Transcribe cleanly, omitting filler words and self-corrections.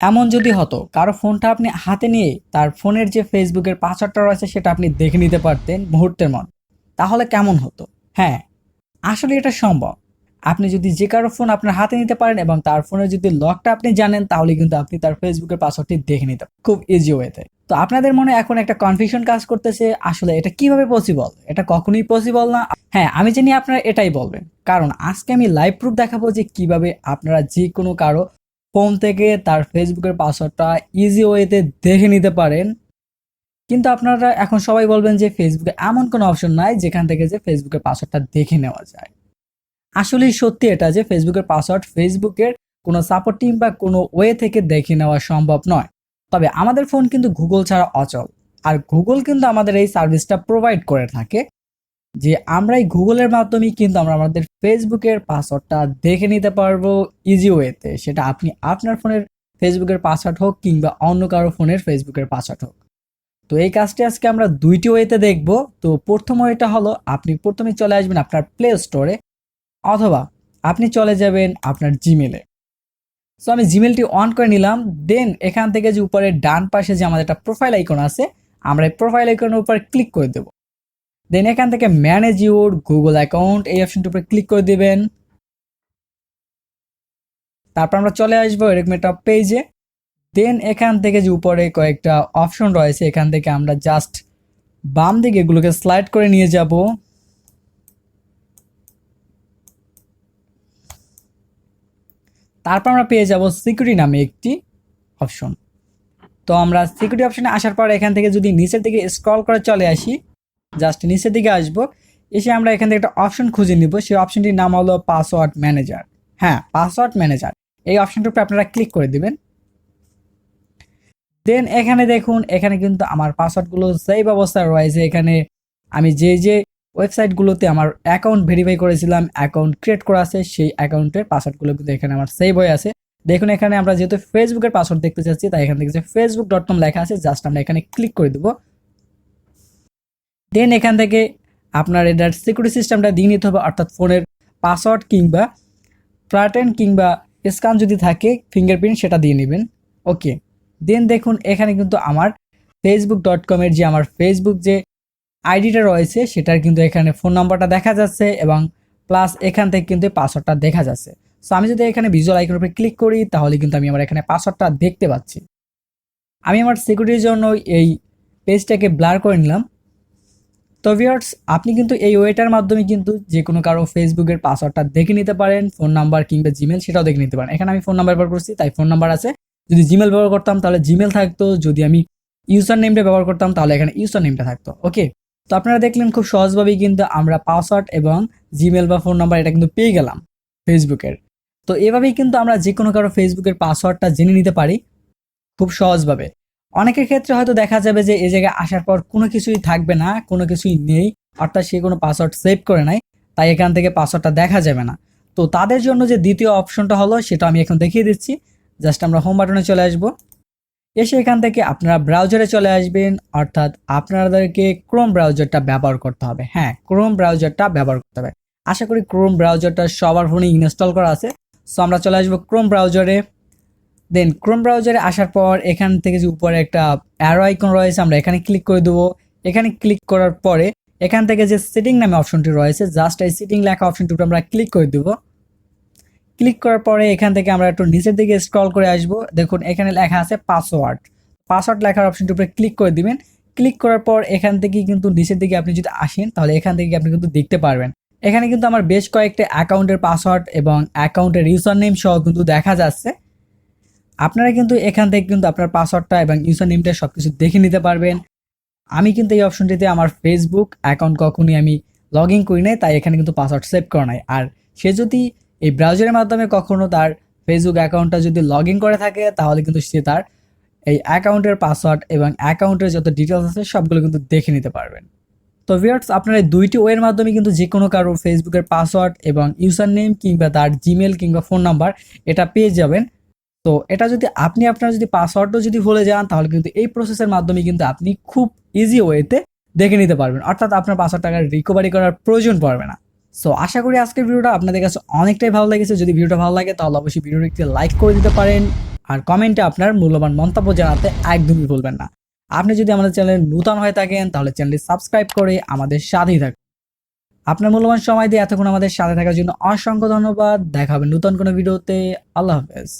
এমন যদি হতো কারো ফোনটা আপনি হাতে নিয়ে তার ফোনের যে ফেসবুকের পাসওয়ার্ডটা রয়েছে সেটা আপনি দেখে নিতে পারতেন মুহূর্তের মধ্যে, তাহলে কেমন হতো? হ্যাঁ, আসলে এটা সম্ভব। আপনি যদি যে কারো ফোন আপনার হাতে নিতে পারেন এবং তার ফোনের যদি লকটা আপনি জানেন, তাহলে কিন্তু আপনি তার ফেসবুকের পাসওয়ার্ডটি দেখে নিতে পারেন খুব ইজি ওয়েতে। তো আপনাদের মনে এখন একটা কনফিউশন কাজ করতেছে, আসলে এটা কিভাবে পসিবল? এটা কখনোই পসিবল না। হ্যাঁ, আমি জানি আপনারা এটাই বলবেন, কারণ আজকে আমি লাইভ প্রুফ দেখাবো যে কিভাবে আপনারা যে কোনো কারো ফোন থেকে তার ফেসবুকের পাসওয়ার্ডটা ইজি ওয়েতে দেখে নিতে পারেন। কিন্তু আপনারা এখন সবাই বলবেন যে ফেসবুকে এমন কোনো অপশন নাই যেখান থেকে যে ফেসবুকের পাসওয়ার্ডটা দেখে নেওয়া যায়। আসলেই সত্যি এটা যে ফেসবুকের পাসওয়ার্ড ফেসবুকের কোনো সাপোর্ট টিম বা কোনো ওয়ে থেকে দেখে নেওয়া সম্ভব নয়। তবে আমাদের ফোন কিন্তু গুগল ছাড়া অচল, আর গুগল কিন্তু আমাদের এই সার্ভিসটা প্রোভাইড করে থাকে যে আমরা এই গুগলের মাধ্যমেই কিন্তু আমরা আমাদের ফেসবুকের পাসওয়ার্ডটা দেখে নিতে পারবো ইজি ওয়েতে, সেটা আপনি আপনার ফোনের ফেসবুকের পাসওয়ার্ড হোক কিংবা অন্য কারো ফোনের ফেসবুকের পাসওয়ার্ড হোক। তো এই কাজটি আজকে আমরা দুইটি ওয়েতে দেখব। তো প্রথম ওয়েটা হলো, আপনি প্রথমে চলে আসবেন আপনার প্লে স্টোরে, অথবা আপনি চলে যাবেন আপনার জিমেলে। সো আমি জিমেলটি অন করে নিলাম। দেন এখান থেকে যে উপরে ডান পাশে যে আমাদের একটা প্রোফাইল আইকন আছে, আমরা এই প্রোফাইল আইকনের উপর ক্লিক করে দেব। দেন এখান থেকে ম্যানেজ ইউর গুগল অ্যাকাউন্ট এই অপশনটির উপরে ক্লিক করে দিবেন। তারপর আমরা চলে আসবো এরকম একটা পেজে। দেন এখান থেকে যে উপরে কয়েকটা অপশন রয়েছে, এখান থেকে আমরা জাস্ট বাম দিকে এগুলোকে স্লাইড করে নিয়ে যাব। তারপর আমরা পেয়ে যাব সিকিউরিটি নামে একটি অপশন। তো আমরা সিকিউরিটি অপশনে আসার পর এখান থেকে যদি নিচের দিকে স্ক্রল করে চলে আসি, জাস্ট নিচের দিকে আসবো, এসে আমরা এখান থেকে একটা অপশন খুঁজে নিব। সেই অপশনটির নাম হলো পাসওয়ার্ড ম্যানেজার। হ্যাঁ, পাসওয়ার্ড ম্যানেজার এই অপশনটার উপরে আপনারা ক্লিক করে দিবেন। দেন এখানে দেখুন, এখানে কিন্তু আমার পাসওয়ার্ডগুলো সেভ অবস্থায় রয়েছে। এখানে আমি যে যে ওয়েবসাইটগুলোতে আমার অ্যাকাউন্ট ভেরিফাই করেছিলাম, অ্যাকাউন্ট ক্রিয়েট করা আছে, সেই অ্যাকাউন্টের পাসওয়ার্ডগুলো কিন্তু এখানে আমার সেভ হয়ে আছে। দেখুন এখানে আমরা যেহেতু ফেসবুকের পাসওয়ার্ড দেখতে চাচ্ছি, তাই এখান থেকে যে facebook.com লেখা আছে, জাস্ট আমরা এখানে ক্লিক করে দেবো। দেন এখান থেকে আপনার এটার সিকিউরিটি সিস্টেমটা দিয়ে নিতে হবে, অর্থাৎ ফোনের পাসওয়ার্ড কিংবা প্যাটার্ন কিংবা স্ক্যান যদি থাকে ফিঙ্গারপ্রিন্ট, সেটা দিয়ে নেবেন। ওকে, দেন দেখুন এখানে কিন্তু আমার facebook.com-এর যে আমার ফেসবুক যে আইডিটা রয়েছে, সেটার কিন্তু এখানে ফোন নাম্বারটা দেখা যাচ্ছে এবং প্লাস এখান থেকে কিন্তু পাসওয়ার্ডটা দেখা যাচ্ছে। সো আমি যদি এখানে ভিজুয়াল আইকনের উপরে ক্লিক করি, তাহলে কিন্তু আমি আমার এখানে পাসওয়ার্ডটা দেখতে পাচ্ছি। আমি আমার সিকিউরিটির জন্য এই পেজটাকে ব্লার করে নিলাম। তো ভিউয়ার্স, আপনি কিন্তু এই ওয়েটার মাধ্যমে কিন্তু যে কোনো কারো ফেসবুকের পাসওয়ার্ডটা দেখে নিতে পারেন, ফোন নাম্বার কিংবা জিমেল সেটাও দেখে নিতে পারেন। এখানে আমি ফোন নাম্বার ব্যবহার করছি তাই ফোন নাম্বার আছে, যদি জিমেল ব্যবহার করতাম তাহলে জিমেল থাকতো, যদি আমি ইউজার নেমটা ব্যবহার করতাম তাহলে এখানে ইউজার নেমটা থাকতো। ওকে, তো আপনারা দেখলেন খুব সহজভাবেই কিন্তু আমরা পাসওয়ার্ড এবং জিমেল বা ফোন নাম্বার এটা কিন্তু পেয়ে গেলাম ফেসবুকের। তো এভাবেই কিন্তু আমরা যে কোনো কারো ফেসবুকের পাসওয়ার্ডটা জেনে নিতে পারি খুব সহজভাবে। অনেকের ক্ষেত্রে হয়তো দেখা যাবে যে এই জায়গায় আসার পর কোনো কিছুই থাকবে না, কোনো কিছুই নেই, অর্থাৎ সে কোনো পাসওয়ার্ড সেভ করে নাই, তাই এখান থেকে পাসওয়ার্ডটা দেখা যাবে না। তো তাদের জন্য যে দ্বিতীয় অপশনটা হলো, সেটা আমি এখন দেখিয়ে দিচ্ছি। জাস্ট আমরা হোম বাটনে চলে আসব। এসে এখান থেকে আপনারা ব্রাউজারে চলে আসবেন, অর্থাৎ আপনাদেরকে ক্রোম ব্রাউজারটা ব্যবহার করতে হবে। হ্যাঁ, ক্রোম ব্রাউজারটা ব্যবহার করতে হবে। আশা করি ক্রোম ব্রাউজারটা সবার ফোনে ইনস্টল করা আছে। সো আমরা চলে আসবো ক্রোম ব্রাউজারে। দেন ক্রোম ব্রাউজারে আসার পর এখান থেকে যে উপরে একটা অ্যারো আইকন রয়েছে, আমরা এখানে ক্লিক করে দেবো। এখানে ক্লিক করার পরে এখান থেকে যে সেটিং নামে অপশনটি রয়েছে, জাস্ট এই সেটিং লেখা অপশনটির উপর আমরা ক্লিক করে দেবো। ক্লিক করার পরে এখান থেকে আমরা একটু নিচের দিকে স্ক্রল করে আসব। দেখুন এখানে লেখা আছে পাসওয়ার্ড। পাসওয়ার্ড লেখার অপশনটির উপরে ক্লিক করে দিবেন। ক্লিক করার পর এখান থেকে কিন্তু নিচের দিকে আপনি যদি আসেন, তাহলে এখান থেকে আপনি কিন্তু দেখতে পারবেন এখানে কিন্তু আমার বেশ কয়েকটা অ্যাকাউন্টের পাসওয়ার্ড এবং অ্যাকাউন্টের ইউজার নেম সহ কিন্তু দেখা যাচ্ছে। আপনারা কিন্তু এখান থেকে কিন্তু আপনার পাসওয়ার্ডটা এবং ইউজার নেমটা সবকিছু দেখে নিতে পারবেন। আমি কিন্তু এই অপশনটিতে আমার ফেসবুক অ্যাকাউন্ট কখনোই আমি লগ ইন করি নাই, তাই এখানে কিন্তু পাসওয়ার্ড সেভ করা নাই। আর সে যদি এই ব্রাউজারের মাধ্যমে কখনো তার ফেসবুক অ্যাকাউন্টটা যদি লগ ইন করে থাকে, তাহলে কিন্তু সে তার এই অ্যাকাউন্টের পাসওয়ার্ড এবং অ্যাকাউন্টের যত ডিটেলস আছে সবগুলো কিন্তু দেখে নিতে পারবেন। তো ভিউয়ার্স, আপনারা এই দুইটি ওয়ের মাধ্যমে কিন্তু যে কোনো কারো ফেসবুকের পাসওয়ার্ড এবং ইউজার নেম কিংবা তার জিমেল কিংবা ফোন নাম্বার এটা পেয়ে যাবেন। তো এটা যদি আপনি আপনার যদি পাসওয়ার্ডও যদি ভুলে যান, তাহলে কিন্তু এই প্রসেসের মাধ্যমে কিন্তু আপনি খুব ইজি ওয়েতে দেখে নিতে পারবেন, অর্থাৎ আপনার পাসওয়ার্ডটাকে রিকভারি করার প্রয়োজন পড়বে না। সো আশা করি আজকের ভিডিওটা আপনাদের কাছে অনেকটাই ভালো লেগেছে। যদি ভিডিওটা ভালো লাগে তাহলে অবশ্যই ভিডিওটি একটি লাইক করে দিতে পারেন, আর কমেন্টে আপনার মূল্যবান মন্তব্য জানাতে একদমই ভুলবেন না। আপনি যদি আমাদের চ্যানেলে নতুন হয়ে থাকেন তাহলে চ্যানেলটি সাবস্ক্রাইব করে আমাদের সাথেই থাকুন। আপনার মূল্যবান সময় দিয়ে এতক্ষণ আমাদের সাথে থাকার জন্য অসংখ্য ধন্যবাদ। দেখা হবে নতুন কোনো ভিডিওতে। আল্লাহ হাফেজ।